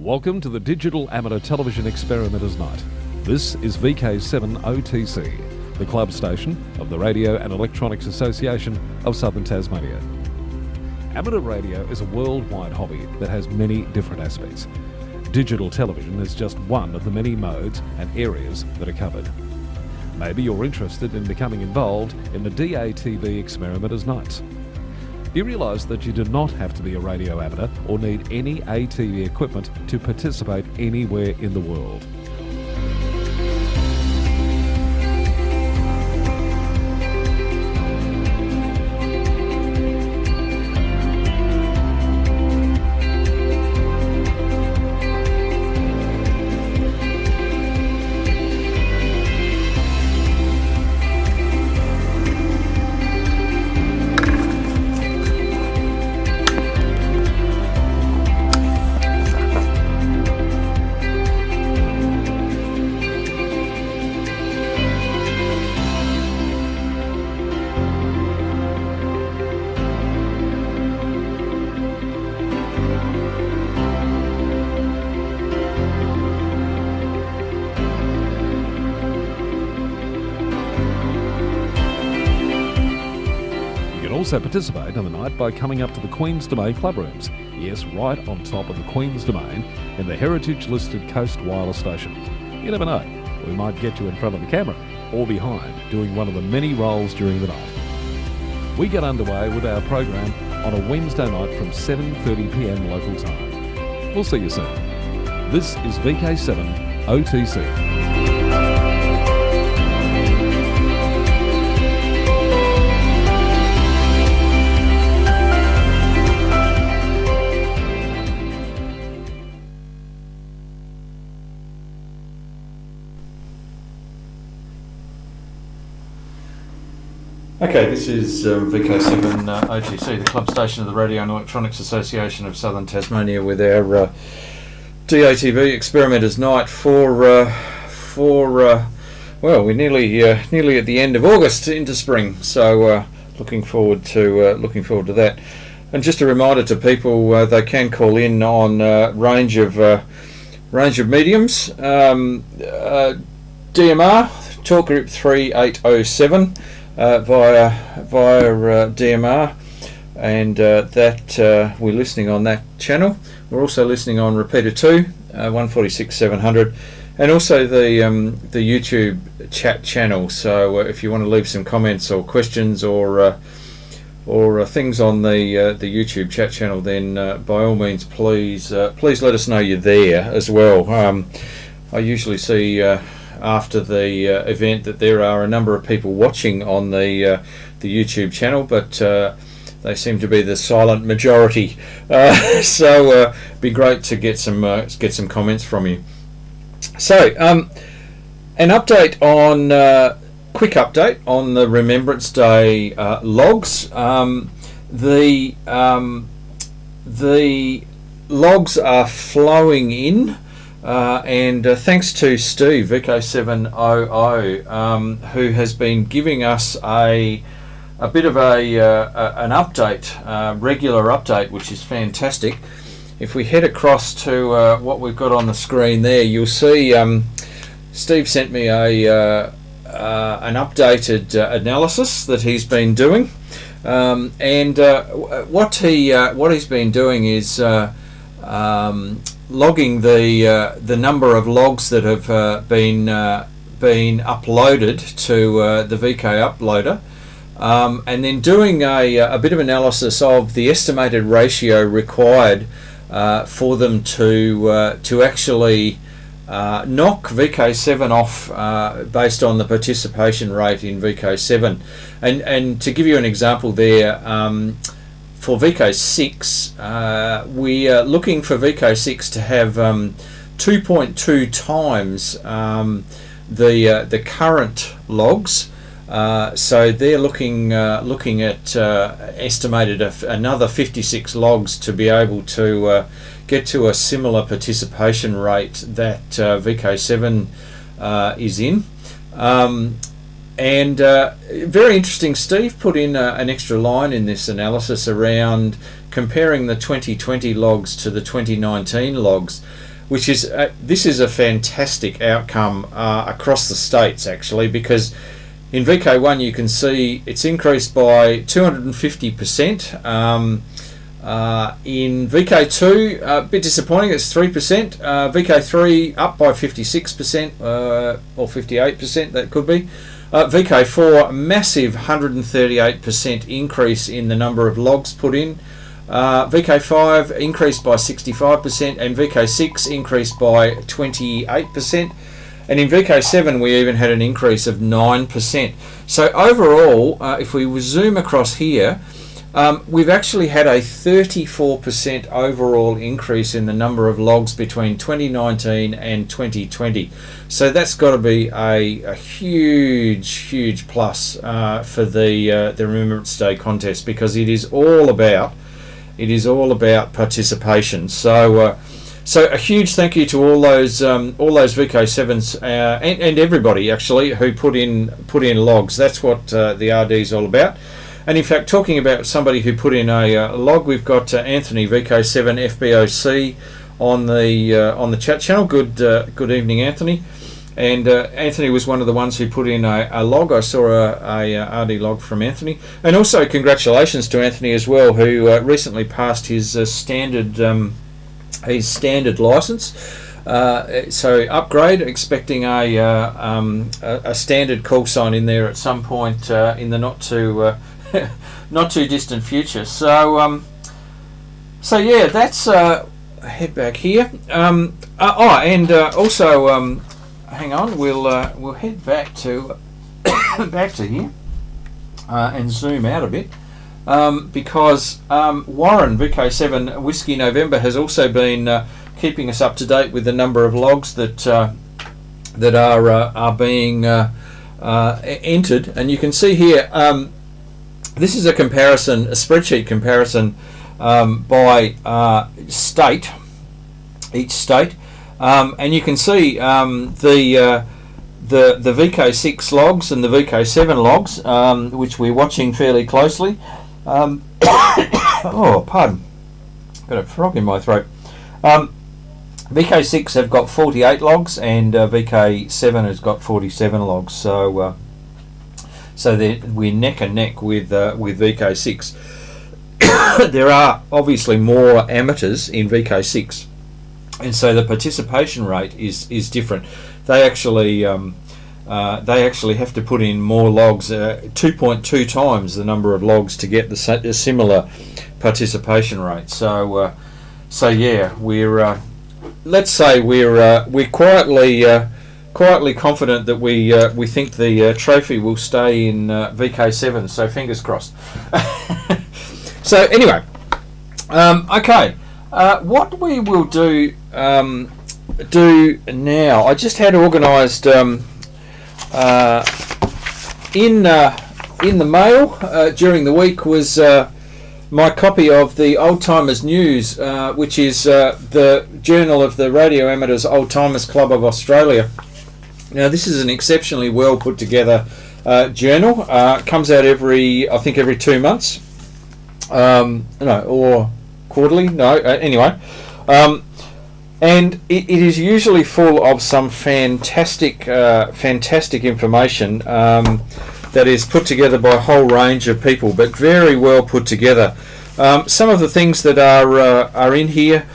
Welcome to the Digital Amateur Television Experimenters Night. This is VK7OTC, the club station of the Radio and Electronics Association of Southern Tasmania. Amateur radio is a worldwide hobby that has many different aspects. Digital television is just one of the many modes and areas that are covered. Maybe you're interested in becoming involved in the DATV Experimenters Nights. Do you realise that you do not have to be a radio amateur or need any ATV equipment to participate anywhere in the world? Also participate in the night by coming up to the Queen's Domain club rooms. Yes, right on top of the Queen's Domain in the heritage-listed Coast Wireless Station. You never know, we might get you in front of the camera or behind doing one of the many roles during the night. We get underway with our program on a Wednesday night from 7:30pm local time. We'll see you soon. This is VK7 OTC. Okay, this is VK7 OTC, the club station of the Radio and Electronics Association of Southern Tasmania, with our DATV Experimenters Night for well, we're nearly at the end of August into spring, so looking forward to that. And just a reminder to people, they can call in on range of mediums. DMR talk group 3807. Via DMR, and that we're listening on that channel. We're also listening on repeater 2, 146-700, and also the YouTube chat channel. So if you want to leave some comments or questions or things on the YouTube chat channel, then by all means, please let us know you're there as well. I usually see after the event that there are a number of people watching on the YouTube channel, but they seem to be the silent majority. So it'd be great to get some comments from you. So an update on quick update on the Remembrance Day logs. The logs are flowing in. And thanks to Steve VK700, who has been giving us a bit of an update, regular update, which is fantastic. If we head across to what we've got on the screen there, you'll see Steve sent me an updated analysis that he's been doing, and what he's been doing is logging the number of logs that have been uploaded to the VK uploader, and then doing a bit of analysis of the estimated ratio required for them to actually knock VK7 off based on the participation rate in VK7. And to give you an example there, for VK6, we are looking for VK6 to have 2.2 times the current logs. So they're looking at estimated another 56 logs to be able to get to a similar participation rate that VK7 is in. And very interesting, Steve put in an extra line in this analysis around comparing the 2020 logs to the 2019 logs. which is this is a fantastic outcome across the states, actually, because in VK1 you can see it's increased by 250%. In VK2, a bit disappointing, it's 3%. VK3 up by 56%, or 58%, that could be. VK4, massive 138% increase in the number of logs put in. VK5 increased by 65%, and VK6 increased by 28%. And in VK7 we even had an increase of 9%. So overall, if we zoom across here, we've actually had a 34% overall increase in the number of logs between 2019 and 2020. So that's got to be a huge plus for the Remembrance Day contest, because it is all about participation. So so a huge thank you to all those VK7s and everybody actually who put in logs. That's what the RD is all about. And in fact, talking about somebody who put in a log, we've got Anthony VK7 FBOC on the chat channel. Good evening, Anthony. And Anthony was one of the ones who put in a log. I saw a RD log from Anthony. And also congratulations to Anthony as well, who recently passed his standard license. So upgrade, expecting a standard call sign in there at some point in the not too distant future. So so yeah, that's head back here. Also hang on, we'll head back to back to here and zoom out a bit, because Warren VK7 Whiskey November has also been keeping us up to date with the number of logs that are being entered, and you can see here. This is a comparison, a spreadsheet comparison by state, each state, and you can see the VK6 logs and the VK7 logs, which we're watching fairly closely. Oh, pardon, got a frog in my throat. VK6 have got 48 logs, and VK7 has got 47 logs. So we're neck and neck with VK6. There are obviously more amateurs in VK6, and so the participation rate is different. They actually have to put in more logs, 2.2 times the number of logs to get the similar participation rate. So yeah, we're let's say we're quietly confident that we think the trophy will stay in VK7, so fingers crossed. So anyway, okay, what we will do now, I just had organised in the mail during the week was my copy of the Old Timers News, which is the journal of the Radio Amateurs Old Timers Club of Australia. Now, this is an exceptionally well put together journal. Comes out every 2 months, or quarterly. Anyway, and it is usually full of some fantastic information that is put together by a whole range of people, but very well put together. Some of the things that are in here.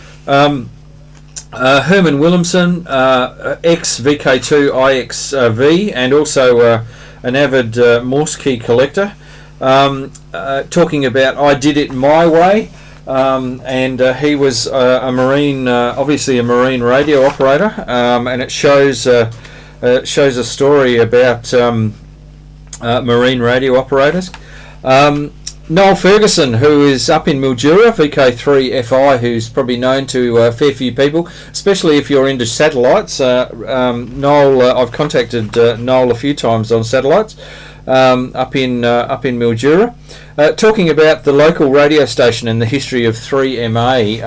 Herman Williamson, ex VK2 IXV, and also an avid Morse key collector, talking about I did it my way, and he was a marine, obviously a marine radio operator, and it shows a story about marine radio operators. Noel Ferguson, who is up in Mildura, VK3 FI, who's probably known to a fair few people, especially if you're into satellites. Noel, I've contacted Noel a few times on satellites up in Mildura, talking about the local radio station and the history of 3MA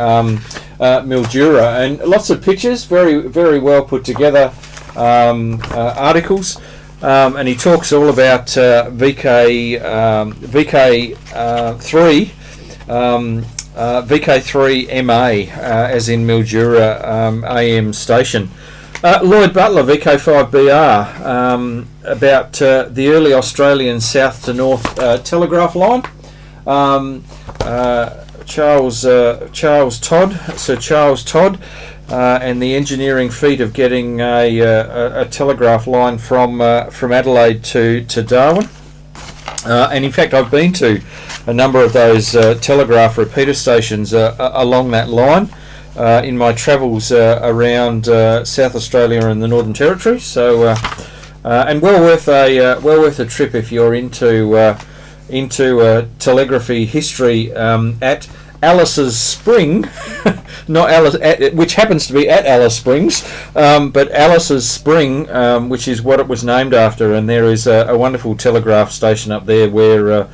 Mildura, and lots of pictures, very well put together articles. And he talks all about VK3 VK3MA, as in Mildura AM station. Lloyd Butler, VK5BR, about the early Australian south to north telegraph line. Sir Charles Todd, and the engineering feat of getting a telegraph line from Adelaide to Darwin. And in fact, I've been to a number of those telegraph repeater stations along that line in my travels around South Australia and the Northern Territory. So, and well worth a trip if you're into telegraphy history at Alice's Spring, not Alice, which happens to be at Alice Springs, but Alice's Spring, which is what it was named after, and there is a wonderful telegraph station up there where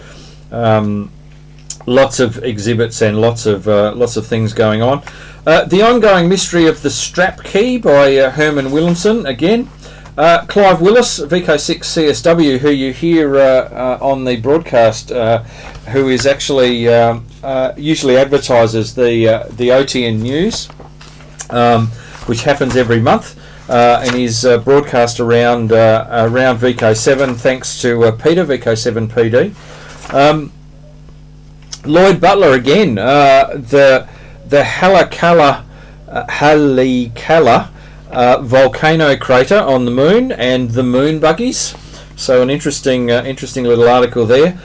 lots of exhibits and lots of things going on. The Ongoing Mystery of the Strap Key by Herman Williamson again. Clive Willis, VK6CSW, who you hear on the broadcast, who is actually usually advertises the OTN news, which happens every month, and is broadcast around VK7 thanks to Peter, VK7PD. Lloyd Butler again, the Haleakala volcano crater on the moon and the moon buggies. So an interesting little article there.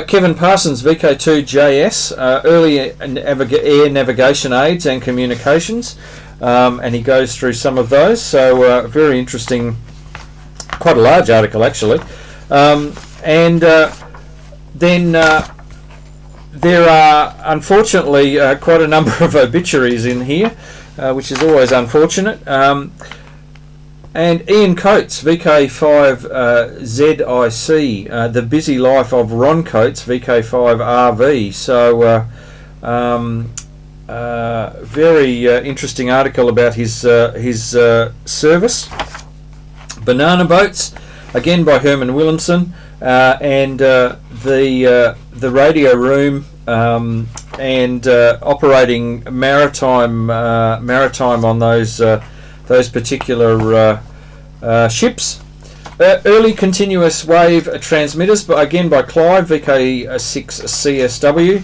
Kevin Parsons, VK2JS, early air navigation aids and communications, and he goes through some of those. So very interesting, quite a large article actually. And then there are unfortunately quite a number of obituaries in here, which is always unfortunate. And Ian Coates, VK5ZIC, The Busy Life of Ron Coates, VK5RV. So very interesting article about his service. Banana Boats, again by Herman Williamson, and the radio room and operating maritime on those particular ships. Early continuous wave transmitters, but again by Clive, VK6CSW,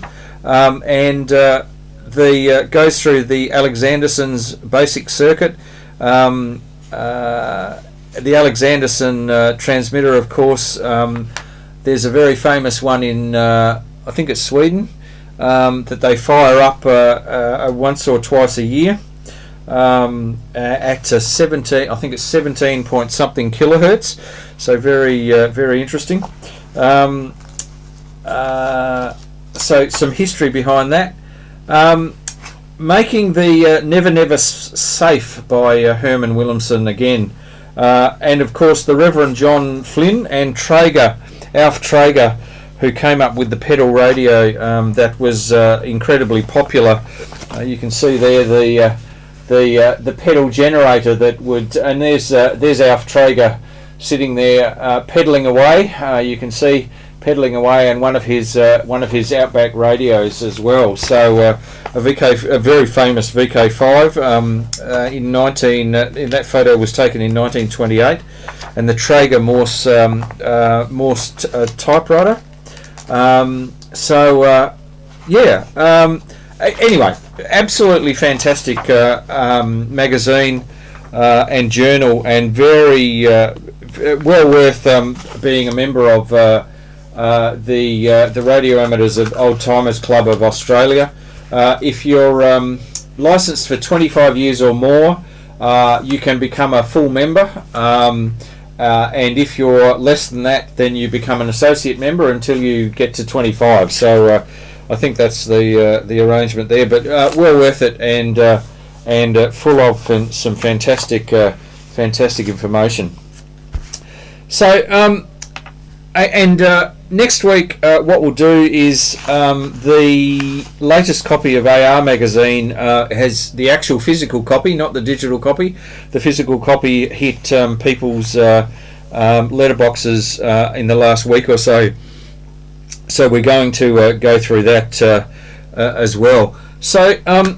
and the goes through the Alexanderson's basic circuit. The Alexanderson transmitter, of course, there's a very famous one in I think it's Sweden, that they fire up once or twice a year at 17, I think it's 17 point something kilohertz. So very interesting. So some history behind that. Making the Never Safe by Herman Williamson again, and of course the Reverend John Flynn and Alf Traeger, who came up with the pedal radio that was incredibly popular. You can see there the pedal generator that would, and there's Alf Traeger sitting there pedaling away. You can see pedaling away, and one of his Outback radios as well. So a very famous VK5 in that photo was taken in 1928, and the Traeger Morse typewriter. Anyway, absolutely fantastic magazine and journal, and very well worth being a member of the Radio Amateurs of Old Timers Club of Australia. If you're licensed for 25 years or more, you can become a full member. And if you're less than that, then you become an associate member until you get to 25. So I think that's the arrangement there. But well worth it, and full of some fantastic information. So next week, what we'll do is the latest copy of AR magazine has the actual physical copy, not the digital copy. The physical copy hit people's letterboxes in the last week or so. So we're going to go through that as well. So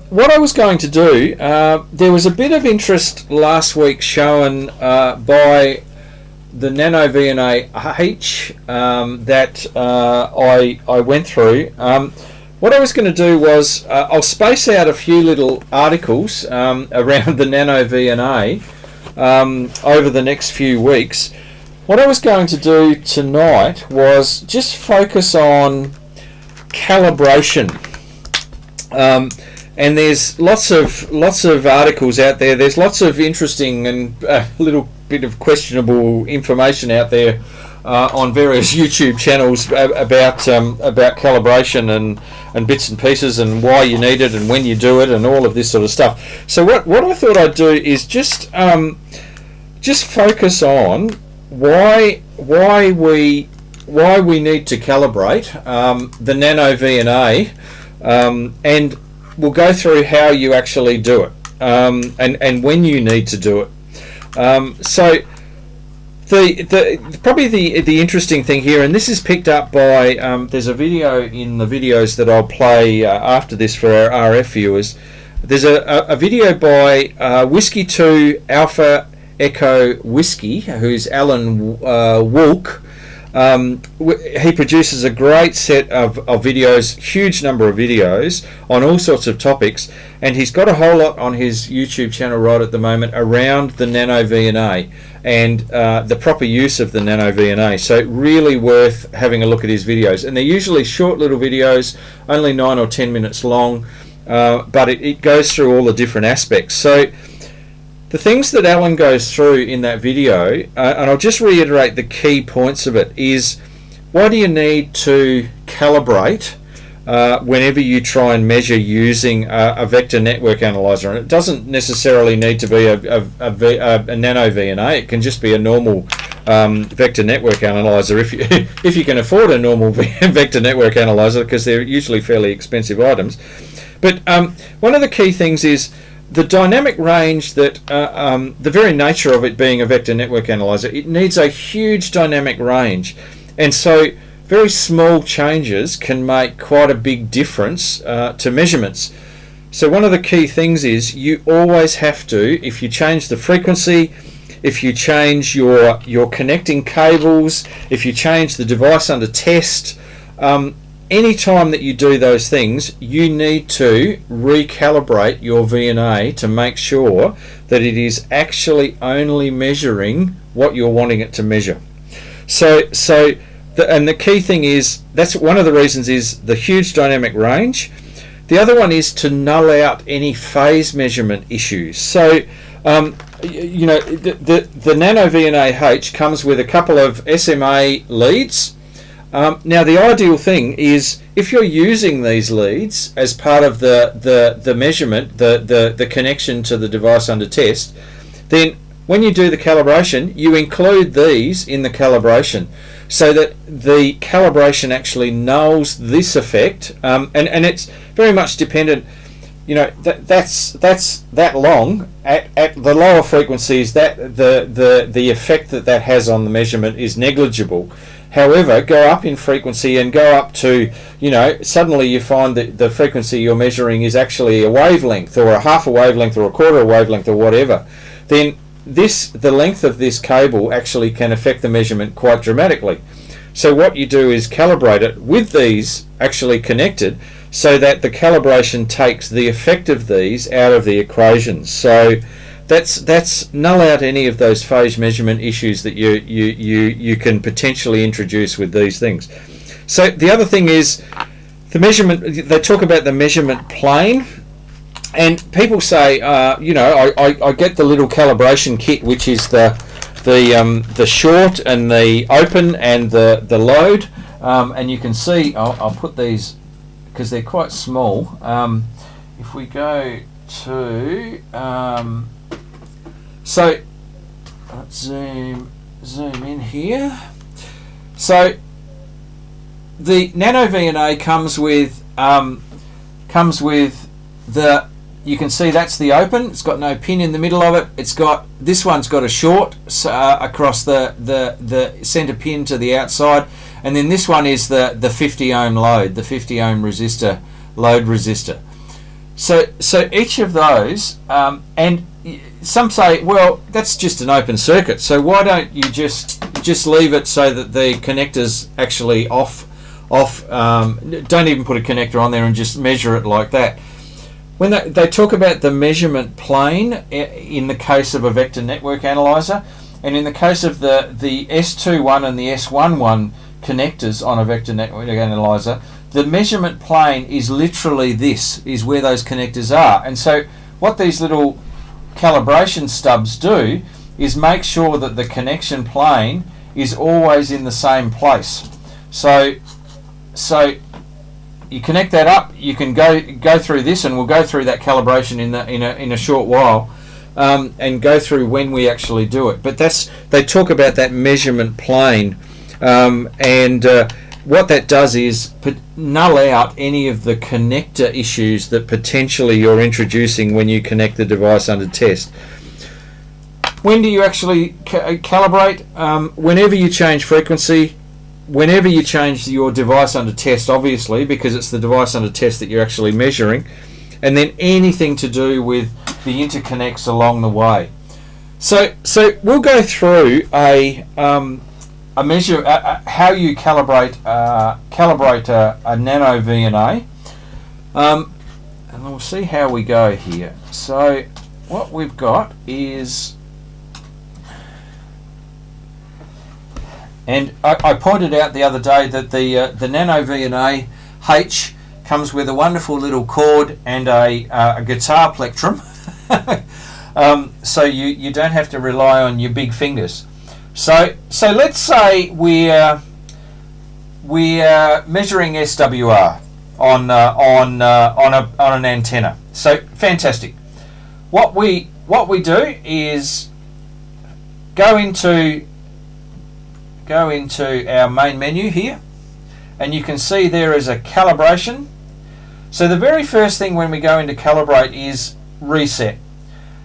what I was going to do, there was a bit of interest last week shown by the NanoVNA-H that I went through. What I was going to do was I'll space out a few little articles around the NanoVNA over the next few weeks. What I was going to do tonight was just focus on calibration. And there's lots of articles out there. There's lots of interesting and a little bit of questionable information out there on various YouTube channels about calibration and bits and pieces and why you need it and when you do it and all of this sort of stuff. So what I thought I'd do is just focus on why we need to calibrate the NanoVNA. And we'll go through how you actually do it and when you need to do it. So probably the interesting thing here, and this is picked up by there's a video in the videos that I'll play after this for our RF viewers. There's a video by Whiskey 2 Alpha Echo Whiskey, who's Alan Woolk. He produces a great set of videos, huge number of videos on all sorts of topics, and he's got a whole lot on his YouTube channel right at the moment around the NanoVNA and the proper use of the NanoVNA. So really worth having a look at his videos, and they're usually short little videos, only 9 or 10 minutes long, but it goes through all the different aspects. So the things that Alan goes through in that video, and I'll just reiterate the key points of it, is why do you need to calibrate whenever you try and measure using a vector network analyzer? And it doesn't necessarily need to be a NanoVNA. It can just be a normal vector network analyzer if you can afford a normal vector network analyzer, because they're usually fairly expensive items. But one of the key things is the dynamic range, that the very nature of it being a vector network analyzer, it needs a huge dynamic range, and so very small changes can make quite a big difference to measurements. So one of the key things is you always have to, if you change the frequency, if you change your connecting cables, if you change the device under test, any time that you do those things, you need to recalibrate your VNA to make sure that it is actually only measuring what you're wanting it to measure. And the key thing is, that's one of the reasons, is the huge dynamic range. The other one is to null out any phase measurement issues. So you know, the NanoVNA-H comes with a couple of SMA leads. Now the ideal thing is, if you're using these leads as part of the measurement, the connection to the device under test, then when you do the calibration, you include these in the calibration, so that the calibration actually nulls this effect, and it's very much dependent. You know, that's that long at the lower frequencies, that the effect that has on the measurement is negligible. However, go up in frequency and go up to, you know, suddenly you find that the frequency you're measuring is actually a wavelength, or a half a wavelength, or a quarter of a wavelength, or whatever. Then the length of this cable actually can affect the measurement quite dramatically. So what you do is calibrate it with these actually connected, so that the calibration takes the effect of these out of the equation. So that's null out any of those phase measurement issues that you can potentially introduce with these things. So the other thing is the measurement. They talk about the measurement plane, and people say, you know, I get the little calibration kit, which is the short and the open and the load, and you can see, I'll put these because they're quite small. If we go to so let's zoom in here. So the NanoVNA comes with the, you can see that's the open. It's got no pin in the middle of it. It's got, this one's got a short across the center pin to the outside, and then this one is the 50 ohm load, the 50 ohm resistor, load resistor. So each of those, and some say, well, that's just an open circuit. So why don't you just leave it so that the connector's actually off? Don't even put a connector on there and just measure it like that. When they talk about the measurement plane in the case of a vector network analyzer, and in the case of the S21 and the S11 connectors on a vector network analyzer, the measurement plane is literally this, is where those connectors are. And so what these little calibration stubs do is make sure that the connection plane is always in the same place. So you connect that up, you can go through this, and we'll go through that calibration in a short while, and go through when we actually do it. But they talk about that measurement plane, and what that does is null out any of the connector issues that potentially you're introducing when you connect the device under test. When do you actually calibrate? Whenever you change frequency, whenever you change your device under test, obviously, because it's the device under test that you're actually measuring, and then anything to do with the interconnects along the way. So we'll go through a measure how you calibrate a NanoVNA, and we'll see how we go here. So what we've got is, and I pointed out the other day that the NanoVNA-H comes with a wonderful little cord and a guitar plectrum, so you don't have to rely on your big fingers. So let's say we're measuring SWR on an antenna. So fantastic. What we do is go into our main menu here, and you can see there is a calibration. So the very first thing when we go into calibrate is reset.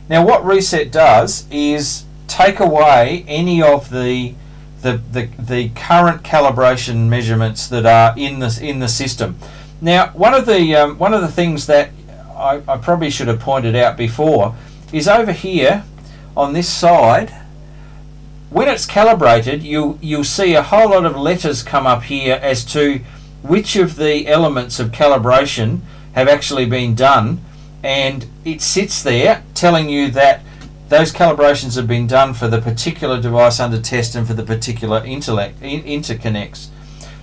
Now what reset does is take away any of the current calibration measurements that are in the system. Now one of the things that I probably should have pointed out before is over here on this side. When it's calibrated, you'll see a whole lot of letters come up here as to which of the elements of calibration have actually been done, and it sits there telling you that those calibrations have been done for the particular device under test and for the particular interconnects.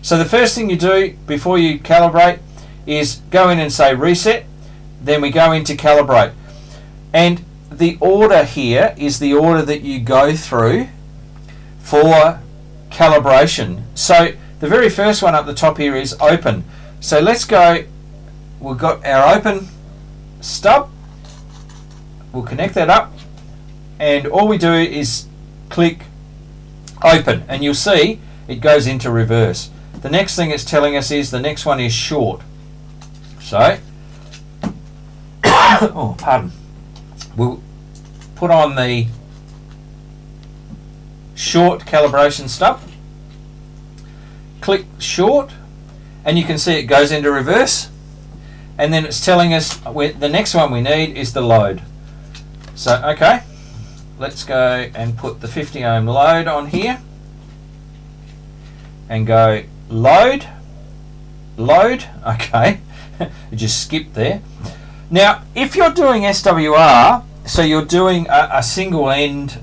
So the first thing you do before you calibrate is go in and say reset, then we go into calibrate. And the order here is the order that you go through for calibration. So the very first one up the top here is open. So let's go, we've got our open stub, we'll connect that up, and all we do is click open, and you'll see it goes into reverse. The next thing it's telling us is the next one is short. So oh, pardon, we'll put on the short calibration stub, click short, and you can see it goes into reverse, and then it's telling us the next one we need is the load. So okay, let's go and put the 50 ohm load on here and go load, okay. It just skipped there. Now if you're doing SWR, so you're doing a single end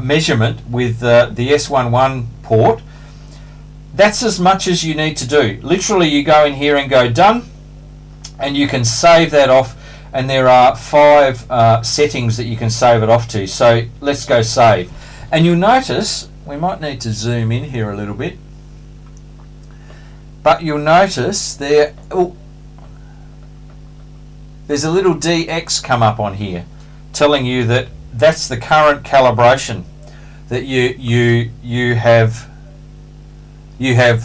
measurement with the S11 port, that's as much as you need to do. Literally you go in here and go done, and you can save that off, and there are 5 settings that you can save it off to. So let's go save, and you'll notice we might need to zoom in here a little bit, but you'll notice there, there's a little DX come up on here telling you that that's the current calibration that you have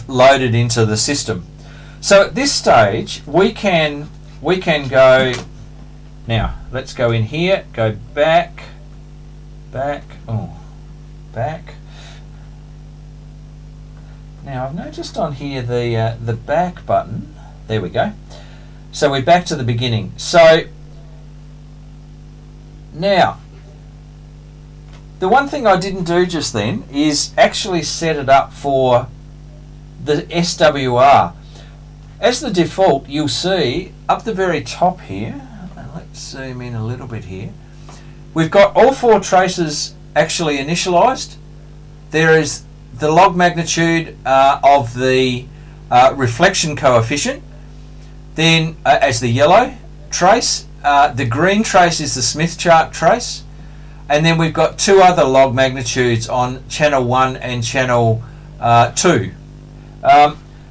loaded into the system. So at this stage we can go, now let's go in here, go back. Now I've noticed on here the back button, there we go. So we're back to the beginning. So now, the one thing I didn't do just then is actually set it up for the SWR. As the default, you'll see up the very top here, let's zoom in a little bit here, we've got all 4 traces actually initialized. There is the log magnitude of the reflection coefficient, then as the yellow trace, the green trace is the Smith chart trace, and then we've got 2 other log magnitudes on channel 1 and channel 2.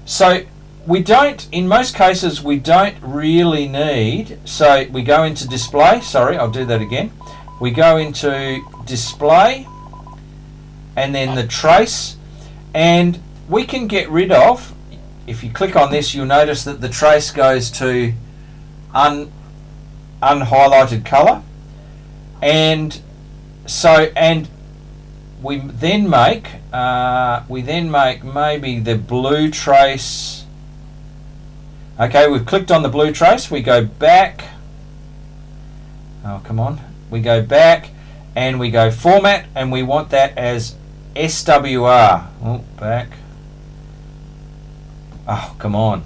So we don't, in most cases, we don't really need, so we go into display, sorry, I'll do that again. We go into display and then the trace, and we can get rid of, if you click on this, you'll notice that the trace goes to unhighlighted color, and so, and we then make maybe the blue trace. Okay, we've clicked on the blue trace, we go back, oh come on, we go back and we go format, and we want that as SWR. Oh, back, oh come on,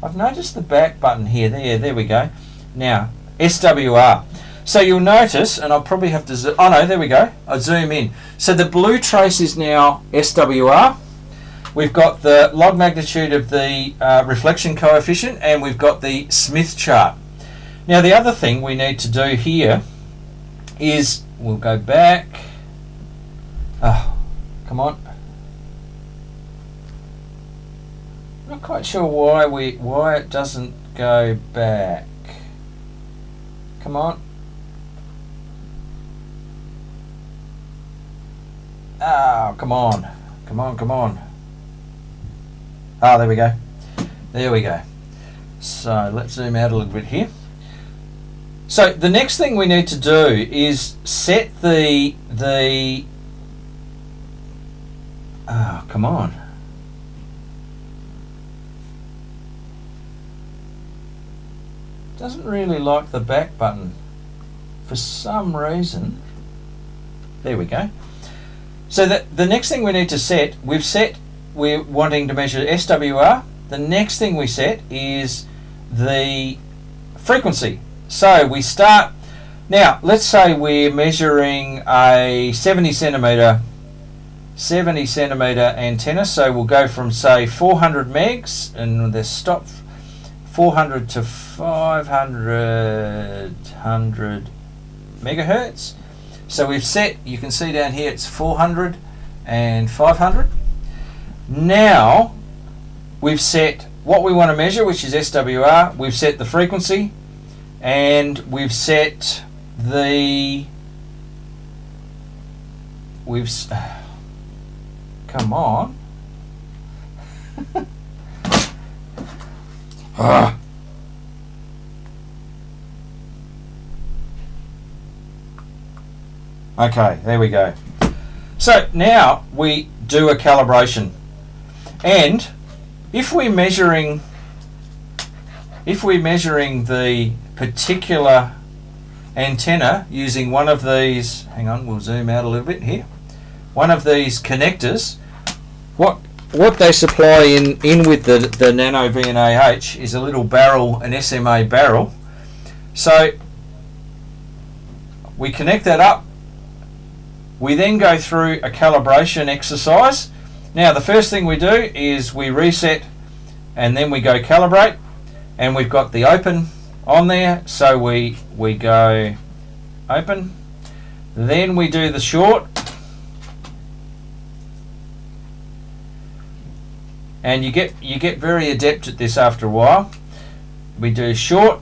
I've noticed the back button here, there we go. Now, SWR. So you'll notice, and I'll probably have to zoom, oh no, there we go, I zoom in. So the blue trace is now SWR. We've got the log magnitude of the reflection coefficient, and we've got the Smith chart. Now the other thing we need to do here is, we'll go back, oh, come on. Not quite sure why it doesn't go back. Come on. Oh, come on. Come on. Ah, there we go. There we go. So let's zoom out a little bit here. So the next thing we need to do is set the oh, come on. Doesn't really like the back button for some reason. There we go. So the next thing we need to set, we're wanting to measure SWR. The next thing we set is the frequency. So we start, now let's say we're measuring a 70 centimeter antenna. So we'll go from, say, 400 megs, and the stop 400 to 500 megahertz. So we've set, you can see down here, it's 400 and 500. Now we've set what we want to measure, which is SWR. We've set the frequency, and we've set the, come on. Okay, there we go. So now we do a calibration, and if we're measuring the particular antenna using one of these, hang on, we'll zoom out a little bit here, one of these connectors, what they supply in with the NanoVNA-H is a little barrel, an SMA barrel. So we connect that up. We then go through a calibration exercise. Now the first thing we do is we reset, and then we go calibrate, and we've got the open on there, so we go open, then we do the short, and you get very adept at this after a while. We do short,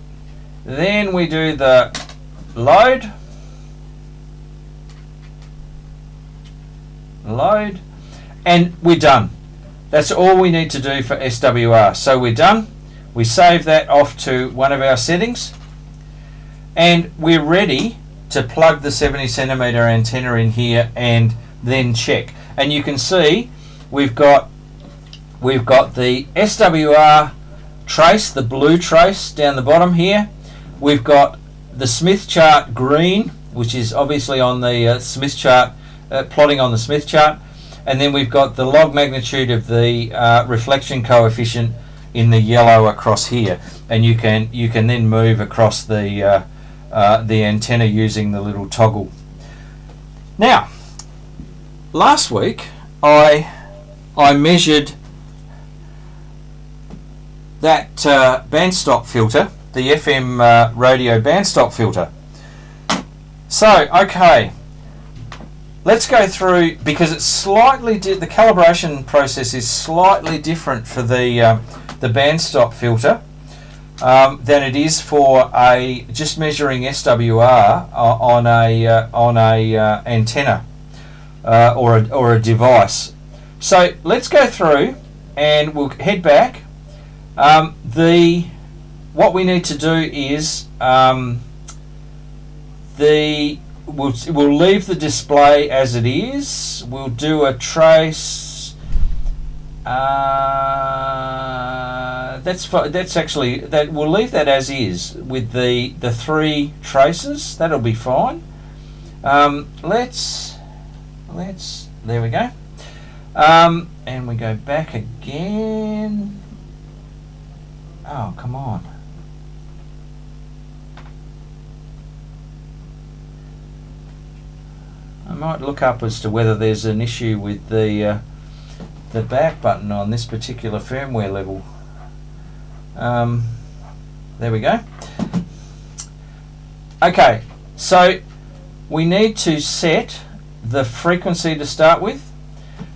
then we do the load, and we're done. That's all we need to do for SWR. So we're done. We save that off to one of our settings, and we're ready to plug the 70 centimeter antenna in here and then check. And you can see we've got we've got the SWR trace, the blue trace down the bottom here. We've got the Smith chart green, which is obviously on the Smith chart, plotting on the Smith chart. And then we've got the log magnitude of the reflection coefficient in the yellow across here. And you can then move across the antenna using the little toggle. Now, last week I measured that bandstop filter, the FM radio bandstop filter. So, okay, let's go through, because it's slightly the calibration process is slightly different for the bandstop filter than it is for just measuring SWR on a antenna or a device. So let's go through and we'll head back. What we need to do is we'll leave the display as it is. We'll do a trace. We'll leave that as is with the 3 traces. That'll be fine. Let's there we go. And we go back again. Oh, come on. I might look up as to whether there's an issue with the back button on this particular firmware level. There we go. Okay, so we need to set the frequency to start with.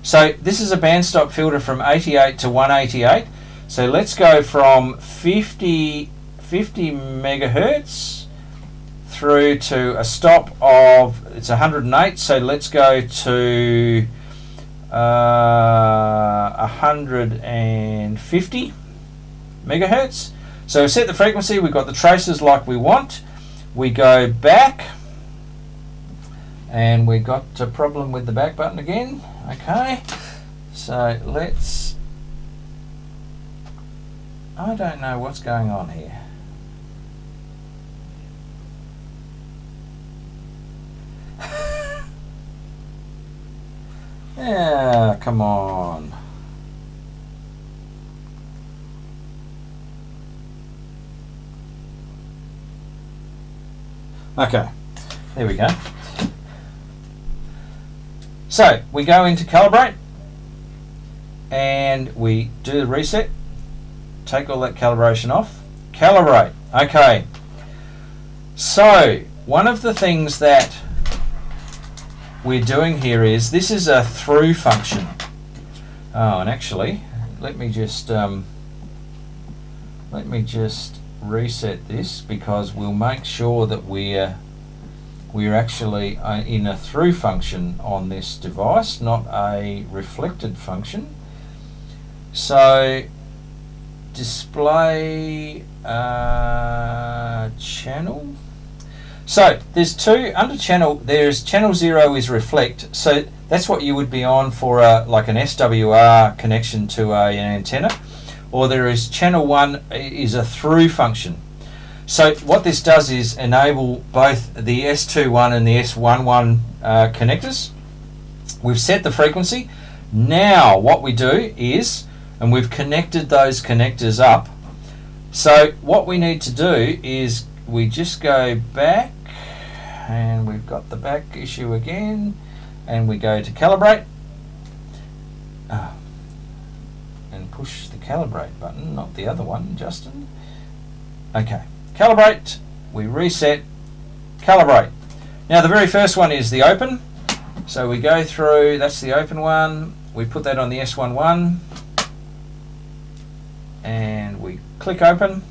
So this is a bandstop filter from 88 to 188. So let's go from 50 megahertz through to a stop of, it's 108. So let's go to 150 megahertz. So we set the frequency, we've got the traces like we want. We go back and we got a problem with the back button again. Okay, so let's, I don't know what's going on here. Yeah, come on. Okay, there we go. So we go into calibrate and we do the reset, take all that calibration off, calibrate. Okay, so one of the things that we're doing here is, this is a through function. Oh, and actually let me just reset this, because we'll make sure that we're actually in a through function on this device, not a reflected function. So display channel. So there's 2 under channel. There's channel 0 is reflect. So that's what you would be on for like an SWR connection to an antenna. Or there is channel 1 is a through function. So what this does is enable both the S21 and the S11 connectors. We've set the frequency. Now what we do is, and we've connected those connectors up. So what we need to do is we just go back, and we've got the back issue again, and we go to calibrate. And push the calibrate button, not the other one, Justin. Okay, calibrate, we reset, calibrate. Now the very first one is the open. So we go through, that's the open one, we put that on the S11, and we click open.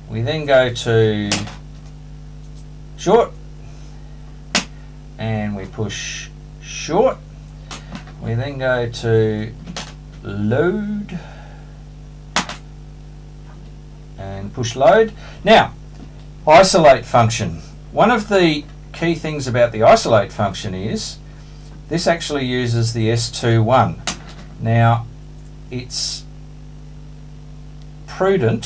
We then go to short, and we push short. We then go to load and push load. Now, isolate function. One of the key things about the isolate function is this actually uses the S21. Now, it's prudent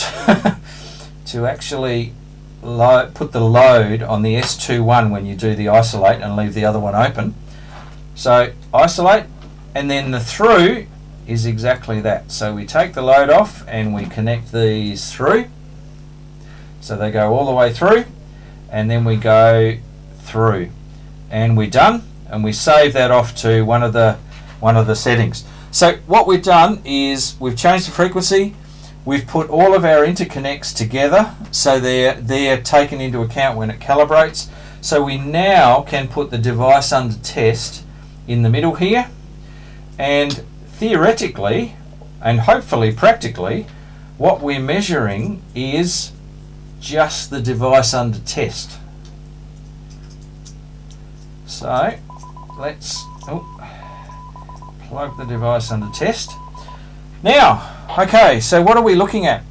to actually put the load on the S21 when you do the isolate and leave the other one open. So isolate, and then the through is exactly that. So we take the load off and we connect these through, so they go all the way through, and then we go through, and we're done, and we save that off to one of the settings. So what we've done is we've changed the frequency, we've put all of our interconnects together, so they're taken into account when it calibrates. So we now can put the device under test in the middle here, and theoretically and hopefully practically what we're measuring is just the device under test. So let's plug the device under test. Now, okay, so what are we looking at?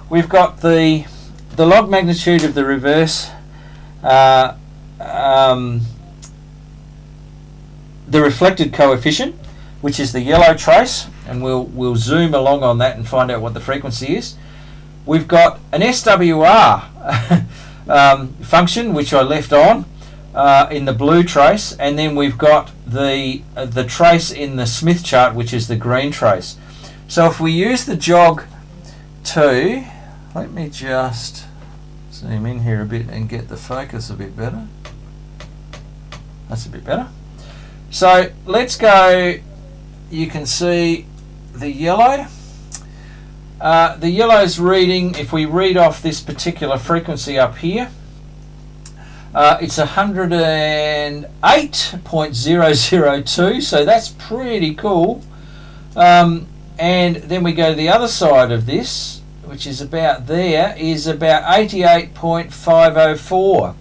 We've got the log magnitude of the reverse, the reflected coefficient, which is the yellow trace, and we'll zoom along on that and find out what the frequency is. We've got an SWR function, which I left on in the blue trace, and then we've got the trace in the Smith chart, which is the green trace. So if we use the jog 2, let me just zoom in here a bit and get the focus a bit better. That's a bit better. So let's go, you can see the yellow. The yellow's reading, if we read off this particular frequency up here, it's 108.002, so that's pretty cool. And then we go to the other side of this, which is about there, is about 88.504.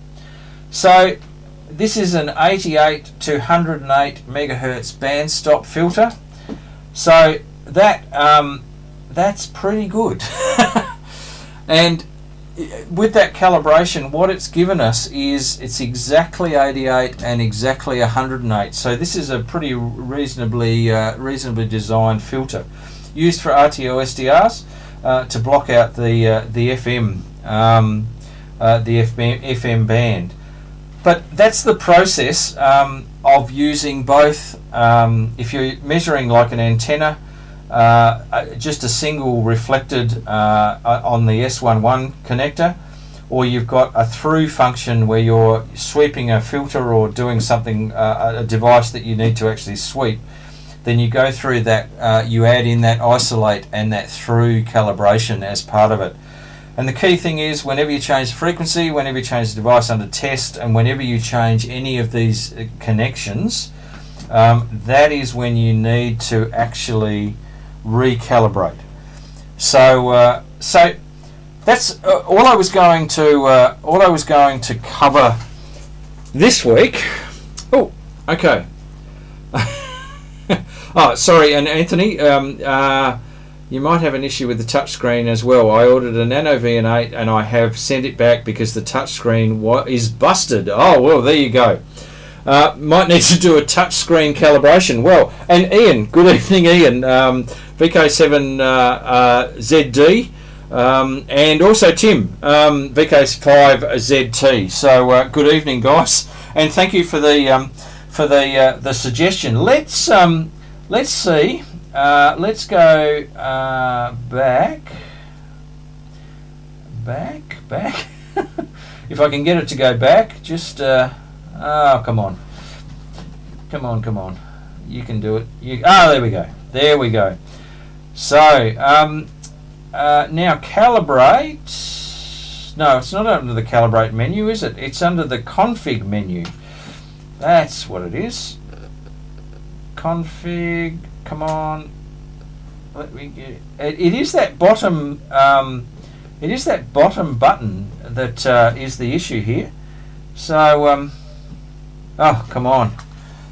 So this is an 88 to 108 megahertz bandstop filter. So that's pretty good. And with that calibration, what it's given us is it's exactly 88 and exactly 108. So this is a pretty reasonably designed filter, used for RTO SDRs to block out the FM FM band. But that's the process of using both. If you're measuring like an antenna, just a single reflected on the S11 connector, or you've got a through function where you're sweeping a filter or doing something, a device that you need to actually sweep, then you go through that, you add in that isolate and that through calibration as part of it. And the key thing is, whenever you change the frequency, whenever you change the device under test, and whenever you change any of these connections, that is when you need to actually recalibrate. So so that's all I was going to cover this week. Oh, okay. Oh, sorry, and Anthony, you might have an issue with the touchscreen as well. I ordered a NanoVNA-H and I have sent it back because the touchscreen is busted. Oh, well, there you go. Might need to do a touchscreen calibration. Well, and Iain, good evening, Iain, VK5ZD, and also Tim, VK5ZD. So good evening, guys, and thank you for the suggestion. Let's see. Let's go back. If I can get it to go back, just oh, come on. You can do it. There we go. So now calibrate. No, it's not under the calibrate menu, is it? It's under the config menu. That's what it is. Config. Come on. Let me get it. It is that bottom. It is that bottom button that is the issue here. So oh, come on.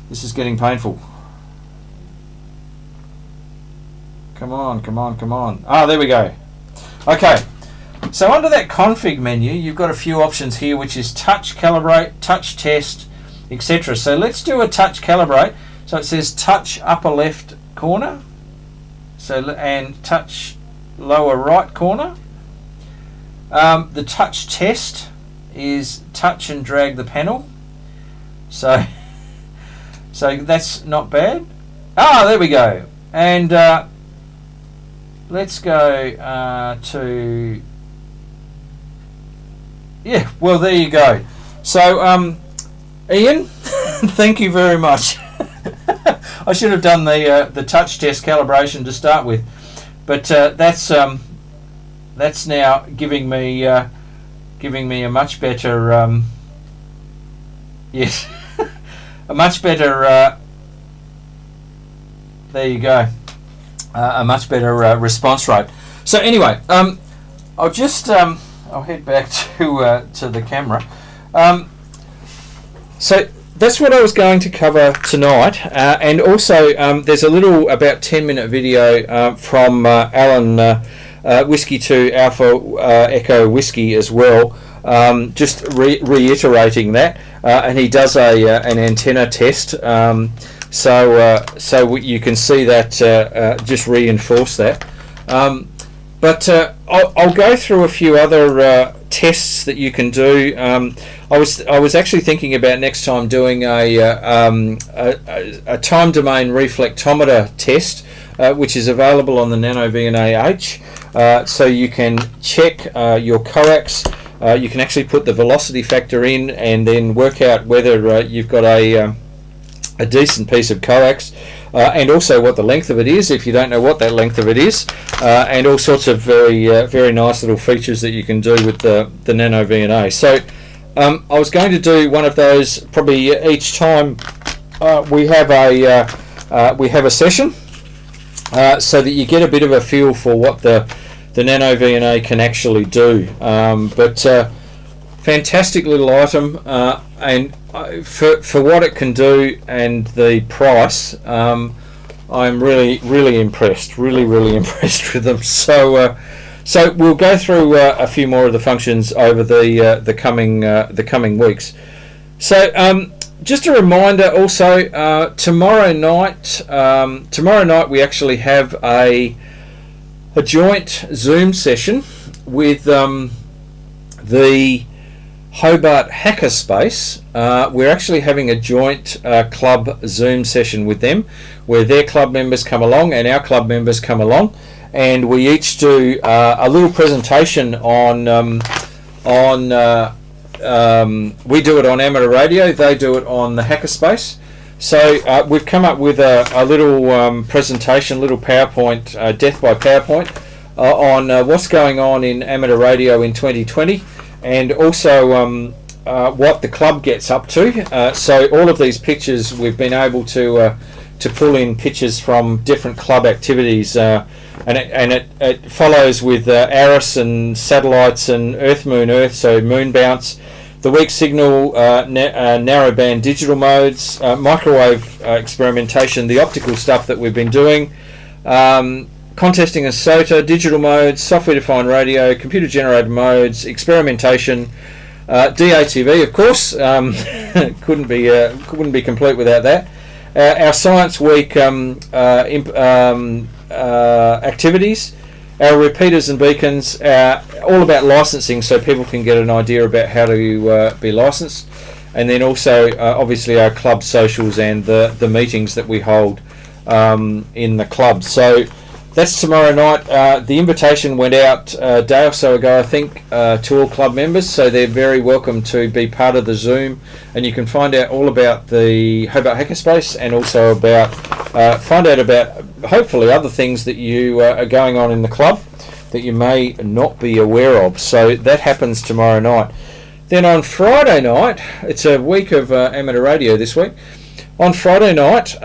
This is getting painful. Come on. Ah, there we go. Okay. So under that config menu, you've got a few options here, which is touch calibrate, touch test, etc. So let's do a touch calibrate. So it says touch upper left corner. So, and touch lower right corner. The touch test is touch and drag the panel. So that's not bad. There we go. And let's go to, yeah, well, there you go. So Ian, thank you very much. I should have done the touch test calibration to start with, but that's now giving me a much better yes, a much better there you go, a much better response rate. So anyway, I'll just I'll head back to the camera. So that's what I was going to cover tonight, and also there's a little about 10-minute video from Alan Whiskey 2 Alpha Echo Whiskey as well, just reiterating that, and he does an antenna test, so you can see that, just reinforce that. But I'll go through a few other tests that you can do. I was actually thinking about next time doing a time domain reflectometer test, which is available on the NanoVNA-H. So you can check your coax. You can actually put the velocity factor in and then work out whether you've got a decent piece of coax, and also what the length of it is if you don't know what that length of it is, and all sorts of very nice little features that you can do with the NanoVNA. So I was going to do one of those probably each time we have a session, so that you get a bit of a feel for what the NanoVNA can actually do. But fantastic little item, and for what it can do and the price, I'm really impressed, really impressed with them. So we'll go through a few more of the functions over the coming weeks. So just a reminder also, tomorrow night we actually have a joint Zoom session with the Hobart Hackerspace. We're actually having a joint club Zoom session with them, where their club members come along and our club members come along, and we each do a little presentation on we do it on amateur radio, they do it on the Hackerspace. So we've come up with a little presentation, little PowerPoint, death by PowerPoint, on what's going on in amateur radio in 2020, and also what the club gets up to. So all of these pictures, we've been able to pull in pictures from different club activities, and it follows with ARIS and satellites and Earth, Moon, Earth, so moon bounce, the weak signal, narrowband digital modes, microwave experimentation, the optical stuff that we've been doing, contesting a SOTA, digital modes, software-defined radio, computer-generated modes, experimentation, DATV, of course, couldn't be complete without that. Our Science Week activities, our repeaters and beacons, all about licensing, so people can get an idea about how to be licensed, and then also obviously our club socials and the meetings that we hold in the club. So that's tomorrow night. The invitation went out a day or so ago, I think, to all club members, so they're very welcome to be part of the Zoom, and you can find out all about the Hobart Hackerspace, and also about find out about hopefully other things that you are going on in the club that you may not be aware of. So that happens tomorrow night. Then on Friday night, it's a week of amateur radio this week. On Friday night,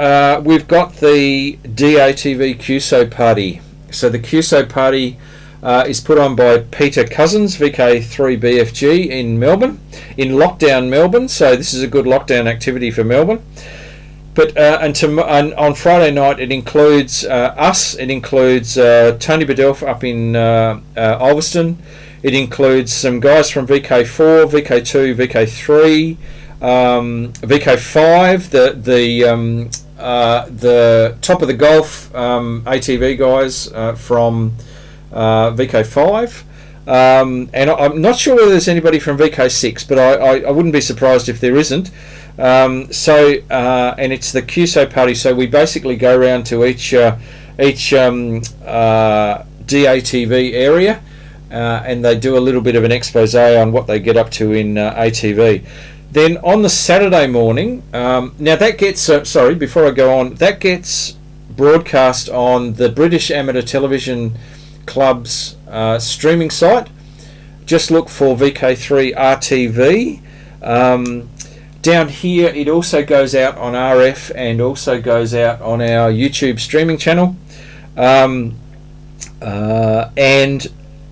we've got the DATV QSO party. So the QSO party is put on by Peter Cousins, VK3BFG in Melbourne, in lockdown Melbourne. So this is a good lockdown activity for Melbourne. But and on Friday night, it includes us. It includes Tony Bedelf up in Ulverston. It includes some guys from VK4, VK2, VK3. VK5, the Top of the Golf ATV guys from VK5. And I'm not sure whether there's anybody from VK6, but I wouldn't be surprised if there isn't. And it's the QSO party, so we basically go around to each DATV area, and they do a little bit of an expose on what they get up to in ATV. Then on the Saturday morning, now that gets, before I go on, that gets broadcast on the British Amateur Television Club's streaming site. Just look for VK3RTV. Down here it also goes out on RF and also goes out on our YouTube streaming channel. And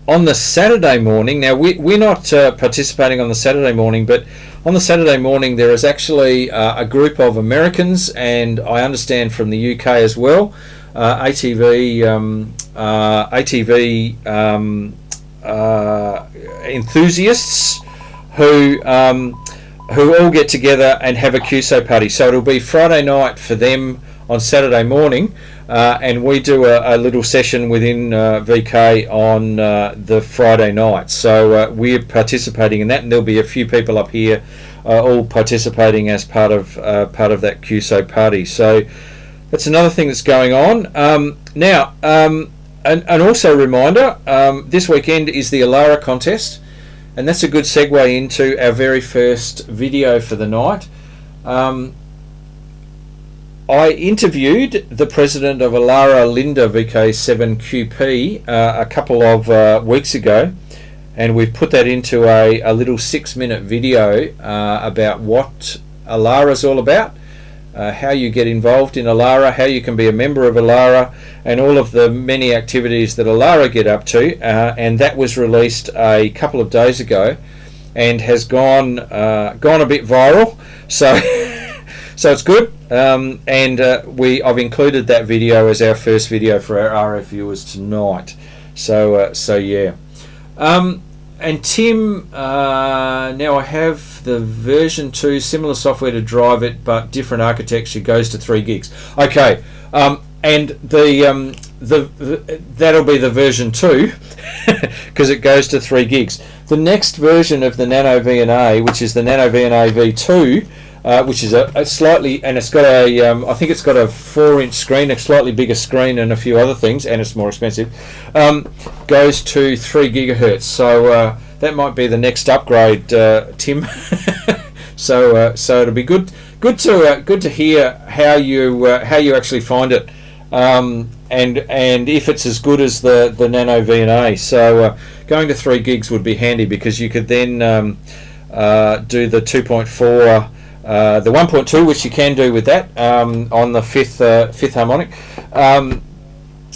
on the Saturday morning, now we're not participating on the Saturday morning, but on the Saturday morning there is actually a group of Americans, and I understand from the UK as well, ATV enthusiasts who all get together and have a QSO party. So it'll be Friday night for them on Saturday morning, and we do a little session within VK on the Friday night. So we're participating in that, and there'll be a few people up here all participating as part of that QSO party. So that's another thing that's going on. Now, and also a reminder, this weekend is the Alara contest, and that's a good segue into our very first video for the night. I interviewed the president of Alara, Linda VK7QP, a couple of weeks ago, and we've put that into a little 6-minute video about what Alara is all about, how you get involved in Alara, how you can be a member of Alara, and all of the many activities that Alara get up to. And that was released a couple of days ago, and has gone a bit viral. So so it's good. I've included that video as our first video for our RF viewers tonight. So yeah. And Tim, now I have the version 2, similar software to drive it, but different architecture, goes to 3 gigs. Okay, and that'll be the version 2 because it goes to 3 gigs. The next version of the NanoVNA, which is the NanoVNA V2, which is a slightly, and it's got I think it's got a 4-inch screen, a slightly bigger screen, and a few other things, and it's more expensive, goes to 3 gigahertz. So that might be the next upgrade, Tim. So it'll be good to hear how you actually find it, and if it's as good as the NanoVNA. So going to 3 gigs would be handy, because you could then do the 2.4. The 1.2, which you can do with that on the fifth harmonic,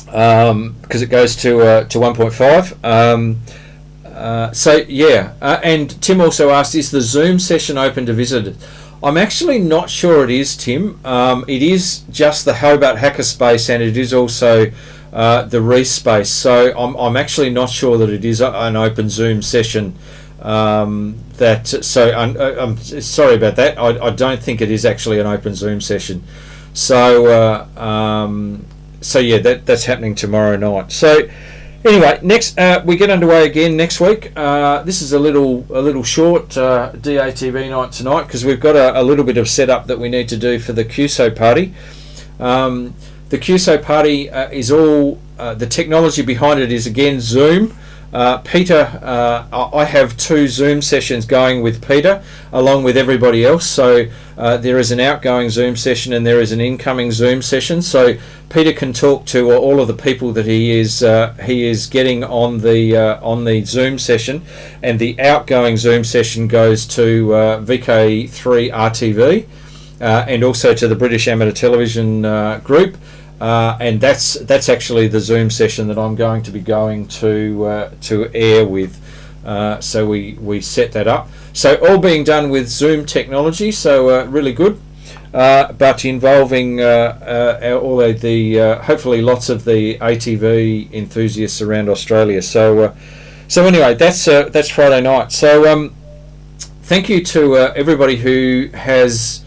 because it goes to 1.5. So yeah, and Tim also asked, is the Zoom session open to visitors? I'm actually not sure it is, Tim. It is just the Hobart Hackerspace, and it is also the Reast space. So I'm actually not sure that it is an open Zoom session. I'm sorry about that. I don't think it is actually an open Zoom session. So yeah, that's happening tomorrow night. So anyway, next we get underway again next week. This is a little short DATV night tonight, because we've got a little bit of setup that we need to do for the QSO party. The QSO party is all the technology behind it is again Zoom. Peter, I have 2 Zoom sessions going with Peter along with everybody else. So there is an outgoing Zoom session and there is an incoming Zoom session. So Peter can talk to all of the people that he is getting on the Zoom session, and the outgoing Zoom session goes to VK3RTV and also to the British Amateur Television group. And that's actually the Zoom session that I'm going to be going to air with. So we set that up. So all being done with Zoom technology. So really good, but involving all of the hopefully lots of the ATV enthusiasts around Australia. So anyway, that's Friday night. So thank you to everybody who has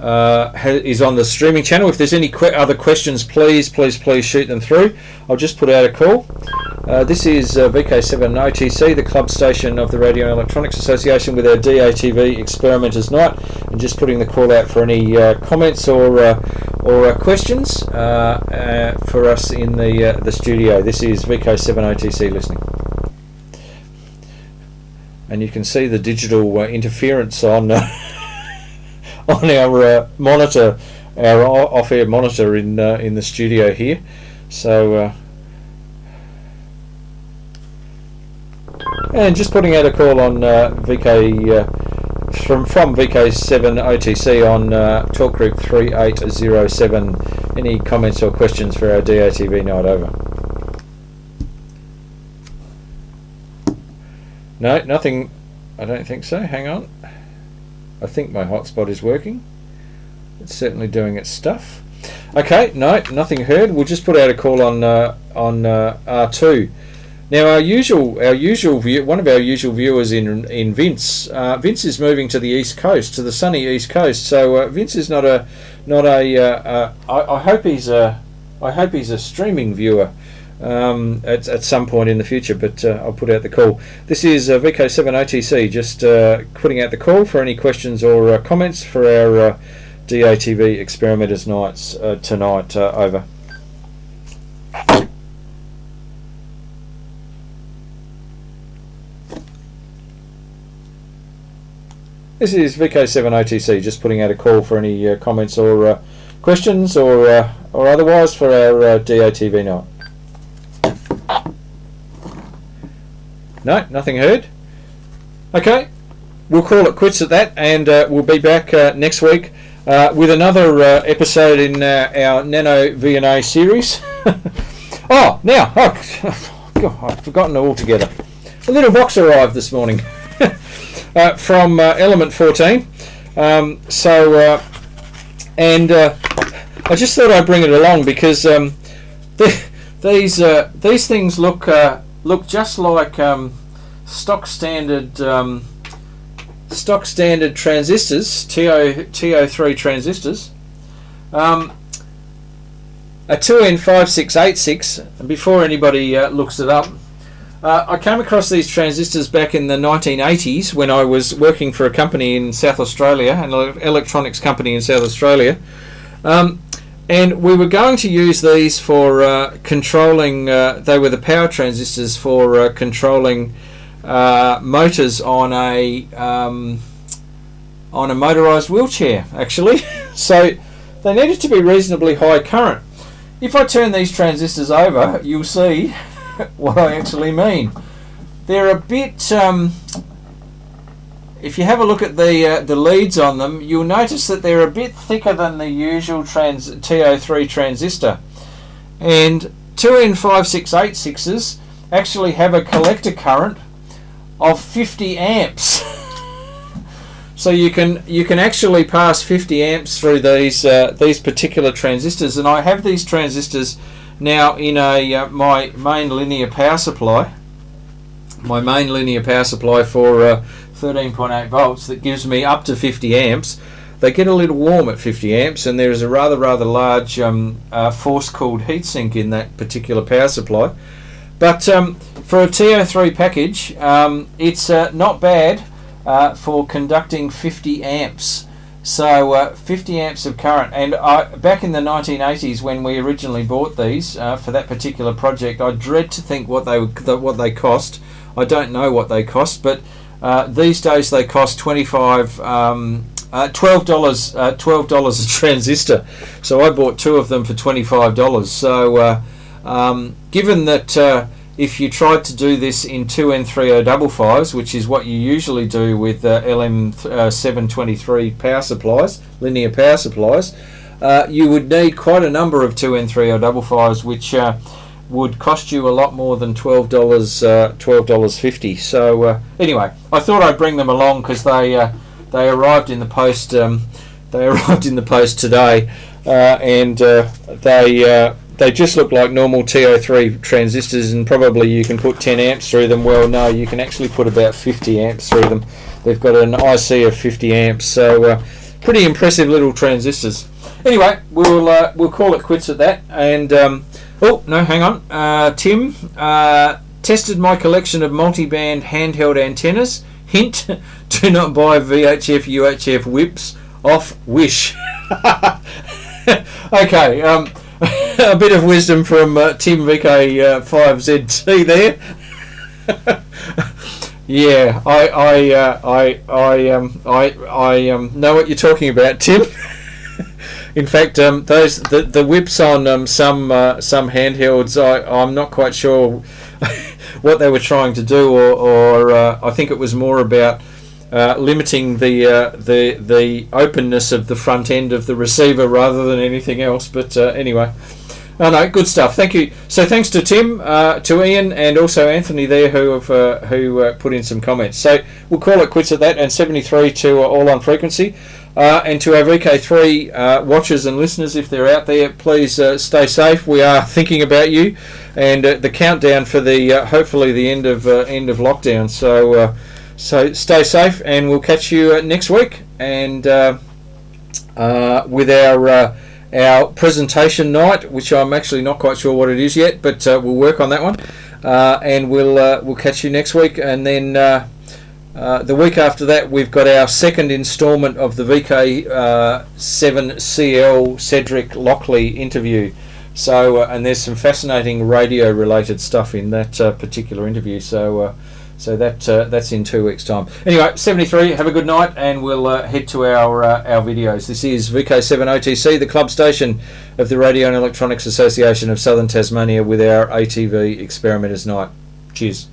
is on the streaming channel. If there's any other questions, please shoot them through. I'll just put out a call. This is VK7OTC, the club station of the Radio and Electronics Association, with our DATV Experimenters Night, and just putting the call out for any comments or questions for us in the studio. This is VK7OTC listening. And you can see the digital interference on on our monitor, our off-air monitor in the studio here. So, and just putting out a call on from VK7OTC on talk group 3807. Any comments or questions for our DATV night? Over. No, nothing. I don't think so. Hang on. I think my hotspot is working. It's certainly doing its stuff. Okay, no, nothing heard. We'll just put out a call on R2. Now our usual one of our usual viewers in Vince. Vince is moving to the east coast, to the sunny east coast. So Vince is not a. I hope he's a streaming viewer at some point in the future, but I'll put out the call. This is VK7OTC, just putting out the call for any questions or comments for our DATV Experimenters Nights tonight. Over. This is VK7OTC, just putting out a call for any comments or questions or otherwise for our DATV night. No, nothing heard. Okay, we'll call it quits at that, and we'll be back next week with another episode in our NanoVNA series. God, I've forgotten altogether. A little box arrived this morning from Element 14. I just thought I'd bring it along because these things look just like stock standard transistors, TO3 transistors. A 2N5686, and before anybody looks it up, I came across these transistors back in the 1980s when I was working for a company in South Australia, an electronics company in South Australia. And we were going to use these for controlling, they were the power transistors for controlling motors on a motorised wheelchair, actually. So they needed to be reasonably high current. If I turn these transistors over, you'll see what I actually mean. They're a bit... if you have a look at the leads on them, you'll notice that they're a bit thicker than the usual TO3 transistor. And 2N5686s actually have a collector current of 50 amps. So you can actually pass 50 amps through these particular transistors. And I have these transistors now in my main linear power supply. My main linear power supply for 13.8 volts that gives me up to 50 amps. They get a little warm at 50 amps, and there is a rather large force-cooled heatsink in that particular power supply. But for a TO3 package, it's not bad for conducting 50 amps. So 50 amps of current. And back in the 1980s, when we originally bought these for that particular project, I dread to think what they cost. I don't know what they cost, but these days they cost $12 a transistor. So I bought two of them for $25. So given that if you tried to do this in 2N3055s, which is what you usually do with LM723 power supplies, linear power supplies, you would need quite a number of 2N3055s, which would cost you a lot more than $12.50. So anyway, I thought I'd bring them along because they arrived in the post. They arrived in the post today, and they just look like normal TO3 transistors, and probably you can put 10 amps through them. Well, no, you can actually put about 50 amps through them. They've got an IC of 50 amps, so pretty impressive little transistors. Anyway, we'll call it quits at that. And oh no, hang on. Tim tested my collection of multi-band handheld antennas. Hint: do not buy VHF UHF whips off Wish. Okay, a bit of wisdom from Tim VK5ZD there. Yeah, I know what you're talking about, Tim. In fact, the whips on some handhelds, I'm not quite sure what they were trying to do, or I think it was more about limiting the openness of the front end of the receiver rather than anything else. But anyway, no, good stuff. Thank you. So thanks to Tim, to Ian, and also Anthony there who have put in some comments. So we'll call it quits at that. And 73 to All on Frequency. And to our VK3 watchers and listeners, if they're out there, please stay safe. We are thinking about you, and the countdown for the hopefully the end of lockdown. So stay safe, and we'll catch you next week. And with our presentation night, which I'm actually not quite sure what it is yet, but we'll work on that one, and we'll catch you next week, and then. The week after that, we've got our second instalment of the VK7CL Cedric Lockley interview. So, and there's some fascinating radio-related stuff in that particular interview. So that's in 2 weeks' time. Anyway, 73. Have a good night, and we'll head to our videos. This is VK7OTC, the club station of the Radio and Electronics Association of Southern Tasmania, with our ATV Experimenters Night. Cheers.